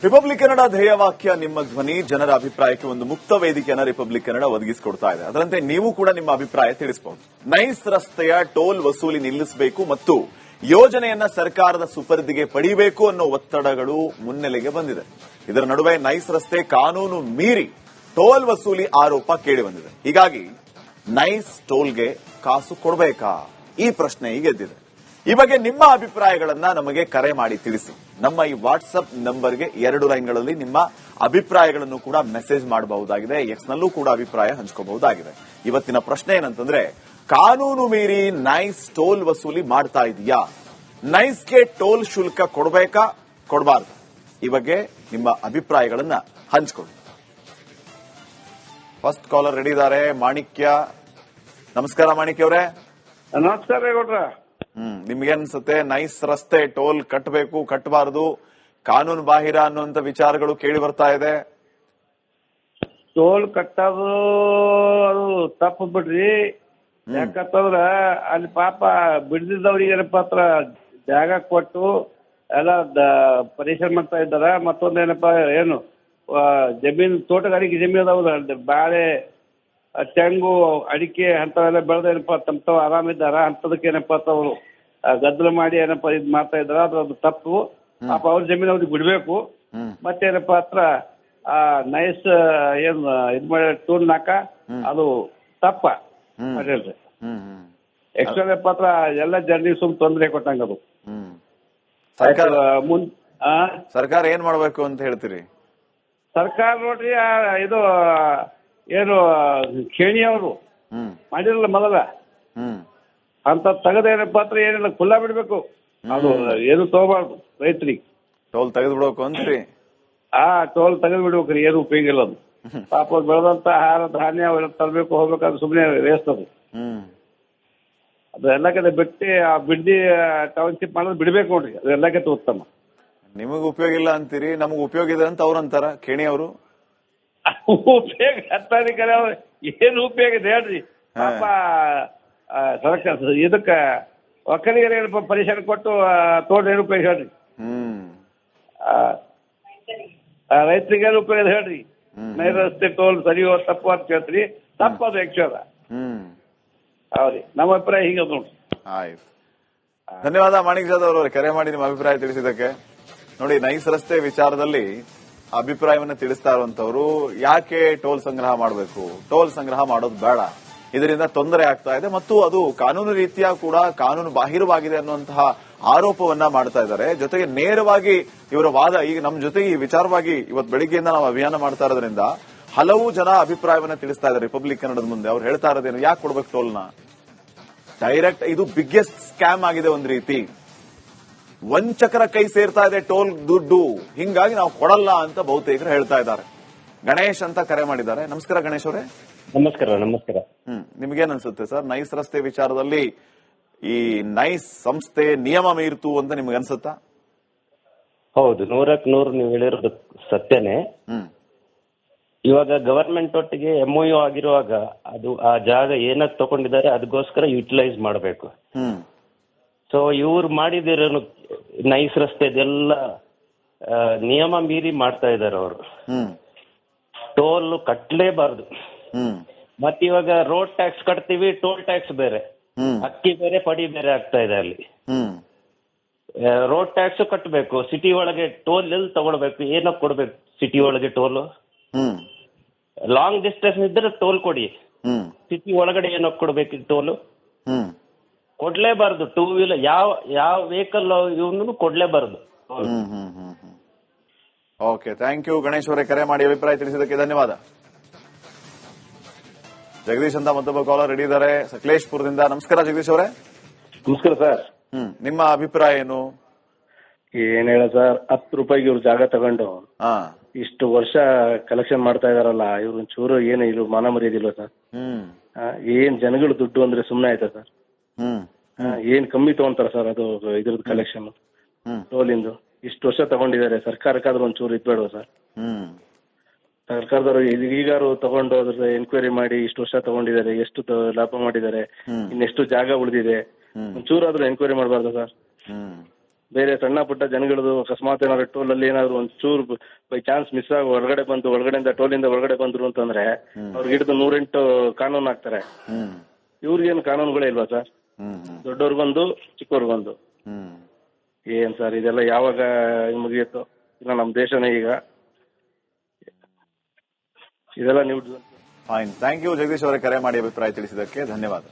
Republic Kannada ಧ್ಯೇಯವಾಕ್ಯ ನಿಮ್ಮ ಧ್ವನಿ ಜನರ ಅಭಿಪ್ರಾಯಕ್ಕೆ ಒಂದು ಮುಕ್ತ ವೇದಿಕೆಯನ್ನು ರಿಪಬ್ಲಿಕ್ ಕನ್ನಡ ಒದಗಿಸಿಕೊಡ್ತಾ ಇದೆ. ಅದರಂತೆ ನೀವು ಕೂಡ ನಿಮ್ಮ ಅಭಿಪ್ರಾಯ ತಿಳಿಸಬಹುದು. ನೈಸ್ ರಸ್ತೆಯ ಟೋಲ್ ವಸೂಲಿ ನಿಲ್ಲಿಸಬೇಕು ಮತ್ತು ಯೋಜನೆಯನ್ನ ಸರ್ಕಾರದ ಸುಪರ್ದಿಗೆ ಪಡೆಯಬೇಕು ಅನ್ನೋ ಒತ್ತಡಗಳು ಮುನ್ನೆಲೆಗೆ ಬಂದಿದೆ. ಇದರ ನಡುವೆ ನೈಸ್ ರಸ್ತೆ ಕಾನೂನು ಮೀರಿ ಟೋಲ್ ವಸೂಲಿ ಆರೋಪ ಕೇಳಿ ಬಂದಿದೆ. ಹೀಗಾಗಿ ನೈಸ್ ಟೋಲ್ಗೆ ಕಾಸು ಕೊಡಬೇಕಾ ಈ ಪ್ರಶ್ನೆ ಈಗ ಎದ್ದಿದೆ. ಈ ಬಗ್ಗೆ ನಿಮ್ಮ ಅಭಿಪ್ರಾಯಗಳನ್ನ ನಮಗೆ ಕರೆ ಮಾಡಿ ತಿಳಿಸಿ. ನಮ್ಮ ಈ ವಾಟ್ಸ್ಆಪ್ ನಂಬರ್ಗೆ 2 ಲೈನ್ಗಳಲ್ಲಿ ನಿಮ್ಮ ಅಭಿಪ್ರಾಯಗಳನ್ನು ಕೂಡ ಮೆಸೇಜ್ ಮಾಡಬಹುದಾಗಿದೆ. ಎಕ್ಸ್ ನಲ್ಲೂ ಕೂಡ ಅಭಿಪ್ರಾಯ ಹಂಚ್ಕೋಬಹುದಾಗಿದೆ. ಇವತ್ತಿನ ಪ್ರಶ್ನೆ ಏನಂತಂದ್ರೆ, ಕಾನೂನು ಮೀರಿ ನೈಸ್ ಟೋಲ್ ವಸೂಲಿ ಮಾಡ್ತಾ ಇದೆಯಾ? ನೈಸ್ಗೆ ಟೋಲ್ ಶುಲ್ಕ ಕೊಡಬೇಕಾ ಕೊಡಬಾರ್ದು? ಈ ಬಗ್ಗೆ ನಿಮ್ಮ ಅಭಿಪ್ರಾಯಗಳನ್ನ ಹಂಚ್ಕೊಳ್ಳಿ. ಫಸ್ಟ್ ಕಾಲರ್ ರೆಡಿ ಇದ್ದಾರೆ, ಮಾಣಿಕ್ಯ. ನಮಸ್ಕಾರ ಮಾಣಿಕ್ಯ ಅವರೇ. ನಮಸ್ಕಾರ ಗೌಡ್ರ. ನಿಮ್ಗೇನ್ಸುತ್ತೆ, ನೈಸ್ ರಸ್ತೆ ಟೋಲ್ ಕಟ್ಟಬೇಕು ಕಟ್ಟಬಾರದು, ಕಾನೂನು ಬಾಹಿರ ಅನ್ನುವಂತ ವಿಚಾರಗಳು ಕೇಳಿ ಬರ್ತಾ ಇದೆ. ಟೋಲ್ ಕಟ್ಟೋದು ಅದು ತಪ್ಪು ಬಿಡ್ರಿ. ಯಾಕಂತಂದ್ರ ಅಲ್ಲಿ ಪಾಪ ಬಿಡ್ದಿದ್ದವ್ರಿಗೆ ಏನಪ್ಪ ಹತ್ರ ಜಾಗ ಕೊಟ್ಟು ಎಲ್ಲ ಪರಿಶ್ರಮ ಮಾಡ್ತಾ ಇದ್ದಾರ. ಮತ್ತೊಂದೇನಪ್ಪ ಏನು ಜಮೀನು ತೋಟಗಾರಿಕೆ ಜಮೀನು ಅದಾವಲ್ಲ, ಬಾಳೆ ತೆಂಗು ಅಡಿಕೆ ಅಂತವೆಲ್ಲ ಬೆಳೆದೇನಪ್ಪ ತಮ್ಮ ಆರಾಮಿದ್ದಾರ. ಅಂತದಕ್ಕೆ ಏನಪ್ಪ ಅವರು ಗದ್ದಲ ಮಾಡಿ ಏನಪ್ಪ ಇದ್ ಮಾಡ್ತಾ ಇದಾರ. ಅದು ತಪ್ಪು. ಪಾಪ ಅವ್ರ ಜಮೀನು ಅವ್ರಿಗೆ ಬಿಡ್ಬೇಕು. ಮತ್ತೇನಪ್ಪ ಹತ್ರ ನೈಸ್ ಏನ್ ಇದ್ ಮಾಡಿ ಟೂಲ್ ನಾಕ ಅದು ತಪ್ಪ ಹೇಳ್ರಿ. ಎಕ್ಸ್ಟ್ರಾ ಪತ್ರ ಎಲ್ಲ ಜನರಿಗೆ ಸುಮ್ ತೊಂದರೆ ಕೊಟ್ಟಂಗ ಅದು. ಸರ್ಕಾರ ಏನ್ ಮಾಡ್ಬೇಕು ಅಂತ ಹೇಳ್ತೀರಿ? ಸರ್ಕಾರ ನೋಡ್ರಿ, ಇದು ಏನು ಖೇಣಿಯವರು ಮಾಡಿರಲ್ಲ ಮೊದಲ ಅಂತ ತೆಗದೇನಪ್ಪ ಹತ್ರ ಏನಿಲ್ಲ, ಖುಲ್ಲಾ ಬಿಡ್ಬೇಕು. ಅದು ಏನು ತಗೋಬಾರ್ದು ರೈತರಿಗೆ. ಟೋಲ್ ತೆಗೆದು ಬಿಡ್ಬೇಕು ಅಂತ್ರಿ? ಟೋಲ್ ತೆಗೆದು ಬಿಡ್ಬೇಕ್ರಿ, ಏನು ಉಪಯೋಗ ಇಲ್ಲ ಅದು. ಪಾಪ ಬೆಳೆದಂತ ಆಹಾರ ಧಾನ್ಯ ತರಬೇಕು ಹೋಗ್ಬೇಕಾದ್ರೆ ಸುಮ್ಮನೆ ವೇಸ್ಟ್ ಅದು. ಅದು ಎಲ್ಲಕ್ಕಿಂತ ಬಿಟ್ಟು ಆ ಬಿಡ್ದಿ ಟೌನ್ಶಿಪ್ ಮಾಡೋದು ಬಿಡ್ಬೇಕು ನೋಡ್ರಿ. ಅದು ಎಲ್ಲಕ್ಕಿಂತ ಉತ್ತಮ. ನಿಮಗ್ ಉಪಯೋಗ ಇಲ್ಲ ಅಂತೀರಿ, ನಮಗ್ ಉಪಯೋಗ ಇದೆ ಅಂತ ಅವ್ರಂತಾರ ಖೇಣಿ ಅವರು. ಉಪಯೋಗ ಹತ್ತಾರಿಕರೆ ಅವ್ರು ಏನು ಉಪಯೋಗ ಇದೆ ಹೇಳ್ರಿ. ಪಾಪ ಸರ್ಕಾರ ಇದಕ್ಕ ಒಕ್ಕಲಿಗರ ಏನಪ್ಪ ಪರಿಸರ ಕೊಟ್ಟು ತೋಟ ಏನು ಉಪಯೋಗ ಹೇಳ್ರಿ. ರೈತರಿಗೆ ಏನು ಉಪಯೋಗ ಹೇಳ್ರಿ. ನೈರ್ ರಸ್ತೆ ಟೋಲ್ ಸರಿಯೋ ತಪ್ಪು ಅಂತ ಕೇಳ್ತೀರಿ, ತಪ್ಪದು ಯಕ್ಷದ. ಹೌದ್ರಿ, ನಮ್ಮ ಅಭಿಪ್ರಾಯ ಹೀಗ ನೋಡಿ. ಆಯ್ತು, ಧನ್ಯವಾದ ಮಾಣಿಕ್ ಜಾಧವ್ ಅವರು ಕರೆ ಮಾಡಿ ನಿಮ್ಮ ಅಭಿಪ್ರಾಯ ತಿಳಿಸಿದ್ದಕ್ಕೆ. ನೋಡಿ, ನೈಸ್ ರಸ್ತೆ ವಿಚಾರದಲ್ಲಿ ಅಭಿಪ್ರಾಯವನ್ನು ತಿಳಿಸ್ತಾ ಇರುವಂತವ್ರು, ಯಾಕೆ ಟೋಲ್ ಸಂಗ್ರಹ ಮಾಡಬೇಕು, ಟೋಲ್ ಸಂಗ್ರಹ ಮಾಡೋದು ಬೇಡ, ಇದರಿಂದ ತೊಂದರೆ ಆಗ್ತಾ ಇದೆ ಮತ್ತು ಅದು ಕಾನೂನು ರೀತಿಯ ಕೂಡ ಕಾನೂನು ಬಾಹಿರವಾಗಿದೆ ಅನ್ನುವಂತಹ ಆರೋಪವನ್ನ ಮಾಡ್ತಾ ಇದ್ದಾರೆ. ಜೊತೆಗೆ ನೇರವಾಗಿ ಇವರ ವಾದ ಈಗ ನಮ್ಮ ಜೊತೆಗೆ ಈ ವಿಚಾರವಾಗಿ ಇವತ್ತು ಬೆಳಿಗ್ಗೆಯಿಂದ ನಾವು ಅಭಿಯಾನ ಮಾಡ್ತಾ ಇರೋದ್ರಿಂದ ಹಲವು ಜನ ಅಭಿಪ್ರಾಯವನ್ನ ತಿಳಿಸ್ತಾ ಇದ್ದಾರೆ ರಿಪಬ್ಲಿಕ್ ಕನ್ನಡದ ಮುಂದೆ. ಅವ್ರು ಹೇಳ್ತಾ ಇರೋದೇನು, ಯಾಕೆ ಕೊಡ್ಬೇಕು ಟೋಲ್ನ? ಡೈರೆಕ್ಟ್ ಇದು ಬಿಗ್ಗೆಸ್ಟ್ ಸ್ಕ್ಯಾಮ್ ಆಗಿದೆ. ಒಂದು ರೀತಿ ವಂಚಕರ ಕೈ ಸೇರ್ತಾ ಇದೆ ಟೋಲ್ ದುಡ್ಡು, ಹಿಂಗಾಗಿ ನಾವು ಕೊಡಲ್ಲ ಅಂತ ಬಹುತೇಕರು ಹೇಳ್ತಾ ಇದ್ದಾರೆ. ಗಣೇಶ್ ಅಂತ ಕರೆ ಮಾಡಿದ್ದಾರೆ. ನಮಸ್ಕಾರ ಗಣೇಶ್ ಅವರೇ. ನಮಸ್ಕಾರ. ನಮಸ್ಕಾರ. ನಿಮ್ಗೇನ್ ಅನ್ಸುತ್ತೆ ಸರ್, ನೈಸ್ ರಸ್ತೆ ವಿಚಾರದಲ್ಲಿ ಈ ನೈಸ್ ಸಂಸ್ಥೆ ನಿಯಮ ಮೀರ್ತು ಅಂತ ನಿಮ್ಗೆ ಅನ್ಸುತ್ತಾ? ಹೌದು, 100ಕ್ಕೆ 100 ನೀವು ಹೇಳಿರೋದು ಸತ್ಯನೇ. ಇವಾಗ ಗವರ್ಮೆಂಟ್ ಒಟ್ಟಿಗೆ MOU ಆಗಿರುವಾಗ ಅದು ಆ ಜಾಗ ಏನಕ್ಕೆ ತಗೊಂಡಿದ್ದಾರೆ ಅದಕ್ಕೋಸ್ಕರ ಯುಟಿಲೈಸ್ ಮಾಡಬೇಕು. ಸೊ ಇವ್ರು ಮಾಡಿದಿರೋನು ನೈಸ್ ರಸ್ತೆದೆಲ್ಲ ನಿಯಮ ಮೀರಿ ಮಾಡ್ತಾ ಇದ್ದಾರೆ ಅವರು. ಟೋಲ್ ಕಟ್ಟಲೇಬಾರ್ದು. ಮತ್ ಇವಾಗ ರೋಡ್ ಟ್ಯಾಕ್ಸ್ ಕಟ್ತೀವಿ, ಟೋಲ್ ಟ್ಯಾಕ್ಸ್ ಬೇರೆ, ಅಕ್ಕಿ ಬೇರೆ, ಪಡಿ ಬೇರೆ ಆಗ್ತಾ ಇದೆ ಅಲ್ಲಿ. ರೋಡ್ ಟ್ಯಾಕ್ಸ್ ಕಟ್ಟಬೇಕು, ಸಿಟಿ ಒಳಗೆ ಟೋಲ್ ಎಲ್ಲಿ ತಗೊಳ್ಬೇಕು, ಏನಕ್ಕೆ ಕೊಡ್ಬೇಕು ಸಿಟಿ ಒಳಗೆ ಟೋಲ್? ಲಾಂಗ್ ಡಿಸ್ಟೆನ್ಸ್ ಇದ್ರೆ ಟೋಲ್ ಕೊಡಿ, ಸಿಟಿ ಒಳಗಡೆ ಏನಕ್ಕೆ ಕೊಡ್ಬೇಕು ಟೋಲ್? ಕೊಡ್ಲೇಬಾರ್ದು. ಟೂ ವೀಲರ್ ಯಾವ ವೆಹಿಕಲ್ ಇವನು ಕೊಡ್ಲೇಬಾರ್ದು. ಓಕೆ, ಥ್ಯಾಂಕ್ ಯು ಗಣೇಶ್ ಅವರೇ, ಕರೆ ಮಾಡಿ ಅಭಿಪ್ರಾಯ ತಿಳಿಸಿದ್ದಕ್ಕೆ ಧನ್ಯವಾದ. ಜಗದೀಶ್ ಅಂತ ಮತ್ತೊಬ್ಬ ಕಾಲರ್ ರೆಡಿ ಇದ್ದಾರೆ ಸಕಲೇಶ್ಪುರದಿಂದ. ನಮಸ್ಕಾರ ಜಗದೀಶ್ ಅವರೇ. ನಮಸ್ಕಾರ ಸರ್. ನಿಮ್ಮ ಅಭಿಪ್ರಾಯ ಏನು? ಏನ್ ಹೇಳ ಸರ್, 10 ರೂಪಾಯಿಗೆ ಇವ್ರು ಜಾಗ ತಗೊಂಡು ಇಷ್ಟು ವರ್ಷ ಕಲೆಕ್ಷನ್ ಮಾಡ್ತಾ ಇದಾರಲ್ಲ, ಇವ್ರ ಚೂರು ಏನು ಇವ್ರು ಮಾನ ಮರ್ಯಾದಿಲ್ವ ಸರ್? ಏನ್ ಜನಗಳು ದುಡ್ಡು ಅಂದ್ರೆ ಸುಮ್ನೆ ಆಯ್ತಾ ಸರ್? ಏನ್ ಕಮ್ಮಿ ತಗೊಂತಾರ ಸರ್ ಅದು ಇದ್ರದ್ದು ಕಲೆಕ್ಷನ್ ಟೋಲಿಂದು? ಇಷ್ಟು ವರ್ಷ ತಗೊಂಡಿದ್ದಾರೆ, ಸರ್ಕಾರಕ್ಕಾದ್ರೂ ಒಂಚೂರು ಇದ್ಬೇಡವ ಸರ್? ಸರ್ಕಾರದವರು ಈಗಾರು ತಗೊಂಡು ಅದ್ರ ಎನ್ಕ್ವೈರಿ ಮಾಡಿ ಇಷ್ಟು ವರ್ಷ ತಗೊಂಡಿದ್ದಾರೆ, ಎಷ್ಟು ಲಾಭ ಮಾಡಿದ್ದಾರೆ, ಇನ್ನೆಷ್ಟು ಜಾಗ ಉಳಿದಿದೆ, ಒಂಚೂರಾದ್ರೂ ಎನ್ಕ್ವೈರಿ ಮಾಡಬಾರ್ದು ಸರ್? ಬೇರೆ ಸಣ್ಣ ಪುಟ್ಟ ಜನಗಳದು ಅಕಸ್ಮಾತ್ ಏನಾದ್ರು ಟೋಲ್ ಅಲ್ಲಿ ಏನಾದ್ರು ಒಂಚೂರು ಬೈ ಚಾನ್ಸ್ ಮಿಸ್ ಆಗಿ ಒಳಗಡೆಯಿಂದ ಟೋಲಿಂದ ಒಳಗಡೆ ಬಂದ್ರು ಅಂತಂದ್ರೆ ಅವ್ರಿಗೆ ಹಿಡಿದು 108 ಕಾನೂನು ಹಾಕ್ತಾರೆ. ಇವ್ರಿಗೇನು ಕಾನೂನುಗಳೇ ಇಲ್ವಾ ಸರ್? ದೊಡ್ಡವ್ರಿಗೊಂದು ಚಿಕ್ಕವ್ರಿಗೊಂದು. ಏನ್ ಸರ್ ಇದೆಲ್ಲ ಯಾವಾಗ ಮುಗಿಯುತ್ತೋ? ಇಲ್ಲ ನಮ್ಮ ದೇಶನೇ ಈಗ ಇದೆಲ್ಲ ನೀವು. ಫೈನ್, ಥ್ಯಾಂಕ್ ಯು ಜಗದೀಶ್ ಅವರೇ, ಕರೆ ಮಾಡಿ ಅಭಿಪ್ರಾಯ ತಿಳಿಸಿದ್ದಕ್ಕೆ ಧನ್ಯವಾದ.